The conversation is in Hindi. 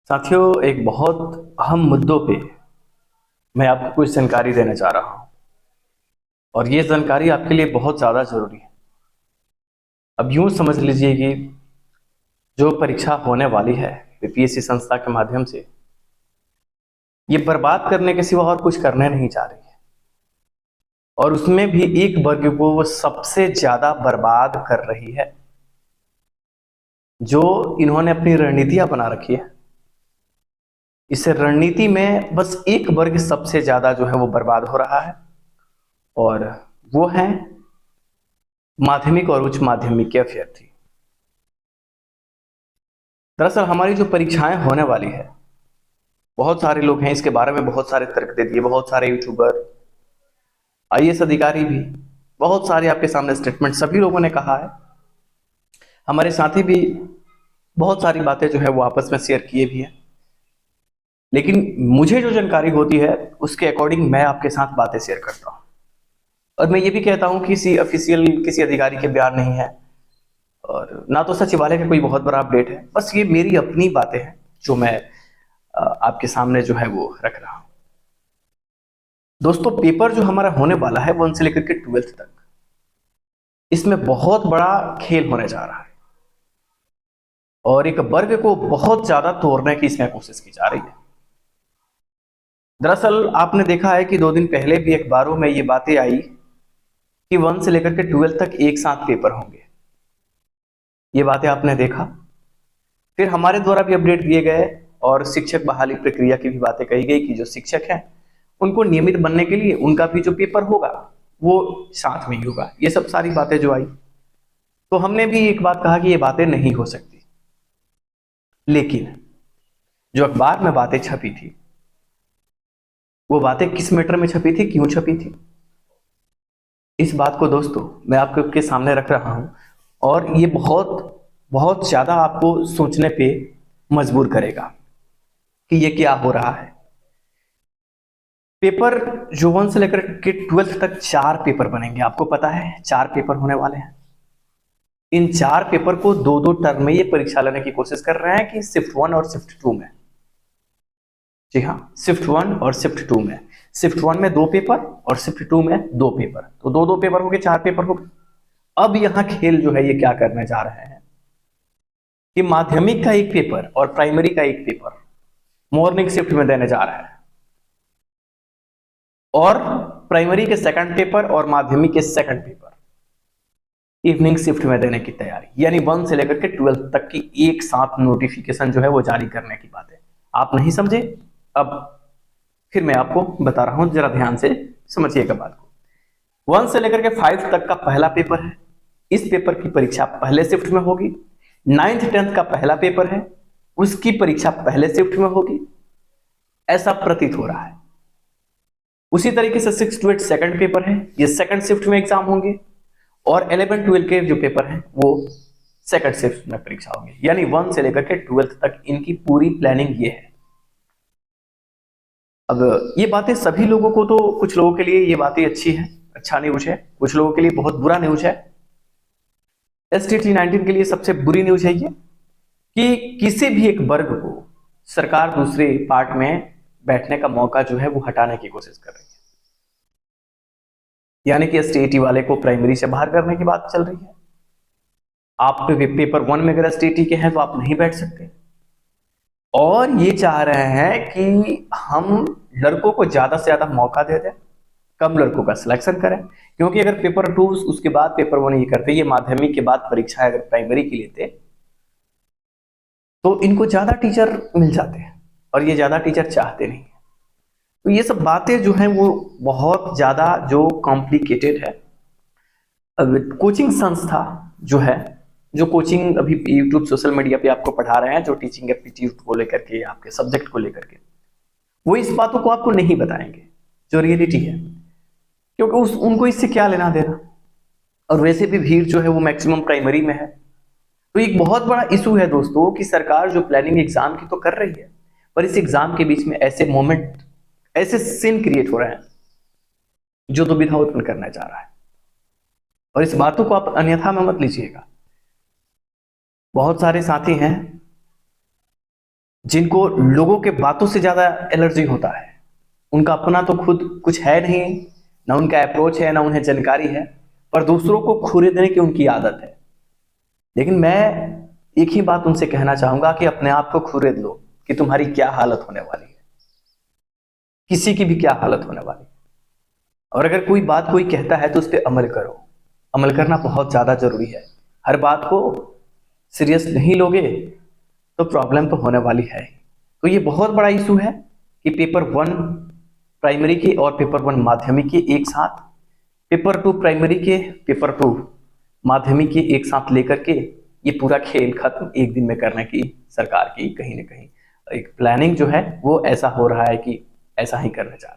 साथियों, एक बहुत अहम मुद्दों पे मैं आपको कुछ जानकारी देना चाह रहा हूँ और ये जानकारी आपके लिए बहुत ज़्यादा ज़रूरी है। अब यूँ समझ लीजिए कि जो परीक्षा होने वाली है बीपीएससी संस्था के माध्यम से, ये बर्बाद करने के सिवा और कुछ करने नहीं जा रही है। और उसमें भी एक वर्ग को वो सबसे ज़्यादा बर्बाद कर रही है। जो इन्होंने अपनी रणनीतियाँ बना रखी है, इस रणनीति में बस एक वर्ग सबसे ज़्यादा जो है वो बर्बाद हो रहा है, और वो है माध्यमिक और उच्च माध्यमिक के अभ्यर्थी। दरअसल हमारी जो परीक्षाएं होने वाली है, बहुत सारे लोग हैं इसके बारे में बहुत सारे तर्क दे दिए, बहुत सारे यूट्यूबर, आईएएस अधिकारी भी, बहुत सारे आपके सामने स्टेटमेंट सभी लोगों ने कहा है। हमारे साथी भी बहुत सारी बातें जो है वो आपस में शेयर किए भी हैं, लेकिन मुझे जो जानकारी होती है उसके अकॉर्डिंग मैं आपके साथ बातें शेयर करता हूँ। और मैं ये भी कहता हूँ कि किसी ऑफिशियल किसी अधिकारी के बयान नहीं है और ना तो सचिवालय का कोई बहुत बड़ा अपडेट है। बस ये मेरी अपनी बातें हैं जो मैं आपके सामने जो है वो रख रहा हूं। दोस्तों, पेपर जो हमारा होने वाला है 1 से लेकर के 12th तक, इसमें बहुत बड़ा खेल होने जा रहा है और एक वर्ग को बहुत ज्यादा तोड़ने की इसमें कोशिश की जा रही है। दरअसल आपने देखा है कि 2 दिन पहले भी अखबारों में ये बातें आई कि 1 से लेकर के 12th तक एक साथ पेपर होंगे। ये बातें आपने देखा, फिर हमारे द्वारा भी अपडेट दिए गए और शिक्षक बहाली प्रक्रिया की भी बातें कही गई कि जो शिक्षक हैं उनको नियमित बनने के लिए उनका भी जो पेपर होगा वो साथ में ही होगा। ये सब सारी बातें जो आई, तो हमने भी एक बात कहा कि ये बातें नहीं हो सकती। लेकिन जो अखबार में बातें छपी थी, वो बातें किस मैटर में छपी थी, क्यों छपी थी, इस बात को दोस्तों मैं आपके सामने रख रहा हूं और ये बहुत बहुत ज्यादा आपको सोचने पे मजबूर करेगा कि ये क्या हो रहा है। पेपर जो 1 से लेकर के 12th तक 4 पेपर बनेंगे, आपको पता है 4 पेपर होने वाले हैं। इन 4 पेपर को 2-2 टर्म में ये परीक्षा लेने की कोशिश कर रहे हैं कि शिफ्ट 1 और शिफ्ट 2 में। जी हाँ, शिफ्ट 1 और शिफ्ट 2 में। शिफ्ट 1 में 2 पेपर और शिफ्ट 2 में 2 पेपर, तो 2-2 पेपर हो गए, 4 पेपर हो गए। अब यहां खेल जो है ये क्या करने जा रहे हैं कि माध्यमिक का एक पेपर और प्राइमरी का एक पेपर मॉर्निंग शिफ्ट में देने जा रहे हैं, और प्राइमरी के सेकंड पेपर और माध्यमिक के सेकंड पेपर इवनिंग शिफ्ट में देने की तैयारी। यानी 1 से लेकर के 12 तक की एक साथ नोटिफिकेशन जो है वो जारी करने की बात है। आप नहीं समझे? अब फिर मैं आपको बता रहा हूं, जरा ध्यान से समझिएगा बात को। 1 से लेकर के 5 तक का पहला पेपर है। इस पेपर की परीक्षा पहले शिफ्ट में होगी। 9th 10th का पहला पेपर है, उसकी परीक्षा पहले शिफ्ट में होगी, ऐसा प्रतीत हो रहा है। उसी तरीके से 6 to 8 सेकंड पेपर है, ये सेकंड शिफ्ट में एग्जाम होंगे, और 11 12 के जो पेपर हैं वो सेकंड शिफ्ट में परीक्षा होंगे। यानी 1 से लेकर के 12th तक इनकी पूरी प्लानिंग ये है। अब ये बातें सभी लोगों को, तो कुछ लोगों के लिए ये बातें अच्छी है, अच्छा न्यूज है, कुछ लोगों के लिए बहुत बुरा न्यूज है। STT 19 के लिए सबसे बुरी न्यूज है ये कि किसी भी एक वर्ग को सरकार दूसरे पार्ट में बैठने का मौका जो है वो हटाने की कोशिश कर रही है। यानी कि STT वाले को प्राइमरी से बाहर करने की बात चल रही है। आप पेपर 1 में अगर STT के हैं तो आप नहीं बैठ सकते, और ये चाह रहे हैं कि हम लड़कों को ज्यादा से ज्यादा मौका दे दें, कम लड़कों का सिलेक्शन करें। क्योंकि अगर पेपर 2 उसके बाद पेपर 1 ये करते, ये माध्यमिक के बाद परीक्षा अगर प्राइमरी की लेते, तो इनको ज्यादा टीचर मिल जाते हैं, और ये ज्यादा टीचर चाहते नहीं। तो ये सब बातें जो हैं वो बहुत ज्यादा जो कॉम्प्लिकेटेड है। अब कोचिंग संस्था जो है, जो कोचिंग अभी यूट्यूब सोशल मीडिया पे आपको पढ़ा रहे हैं, जो टीचिंग एप्टीट्यूड को लेकर के, आपके सब्जेक्ट को लेकर के, वो इस बातों को आपको नहीं बताएंगे जो रियलिटी है, क्योंकि उनको इससे क्या लेना देना। और वैसे भी भीड़ जो है वो मैक्सिमम प्राइमरी में है। तो एक बहुत बड़ा इशू है दोस्तों कि सरकार जो प्लानिंग एग्जाम की तो कर रही है, पर इस एग्जाम के बीच में ऐसे मोमेंट, ऐसे सीन क्रिएट हो रहे हैं जो दुविधा उत्पन्न करना चाह रहा है। और इस बातों को आप अन्यथा में मत लीजिएगा। बहुत सारे साथी हैं जिनको लोगों के बातों से ज्यादा एलर्जी होता है, उनका अपना तो खुद कुछ है नहीं, ना उनका अप्रोच है, ना उन्हें जानकारी है, पर दूसरों को खरीदने की उनकी आदत है। लेकिन मैं एक ही बात उनसे कहना चाहूंगा कि अपने आप को खरीद लो कि तुम्हारी क्या हालत होने वाली है, किसी की भी क्या हालत होने वाली है। और अगर कोई बात कोई कहता है तो उस पर अमल करो। अमल करना बहुत ज्यादा जरूरी है। हर बात को सीरियस नहीं लोगे तो प्रॉब्लम तो होने वाली है। तो ये बहुत बड़ा इशू है कि पेपर 1 प्राइमरी के और पेपर 1 माध्यमिक के एक साथ, पेपर 2 प्राइमरी के, पेपर 2 माध्यमिक के एक साथ लेकर के ये पूरा खेल खत्म एक दिन में करने की सरकार की कहीं ना कहीं एक प्लानिंग जो है वो ऐसा हो रहा है कि ऐसा ही करना चाह रहे हैं।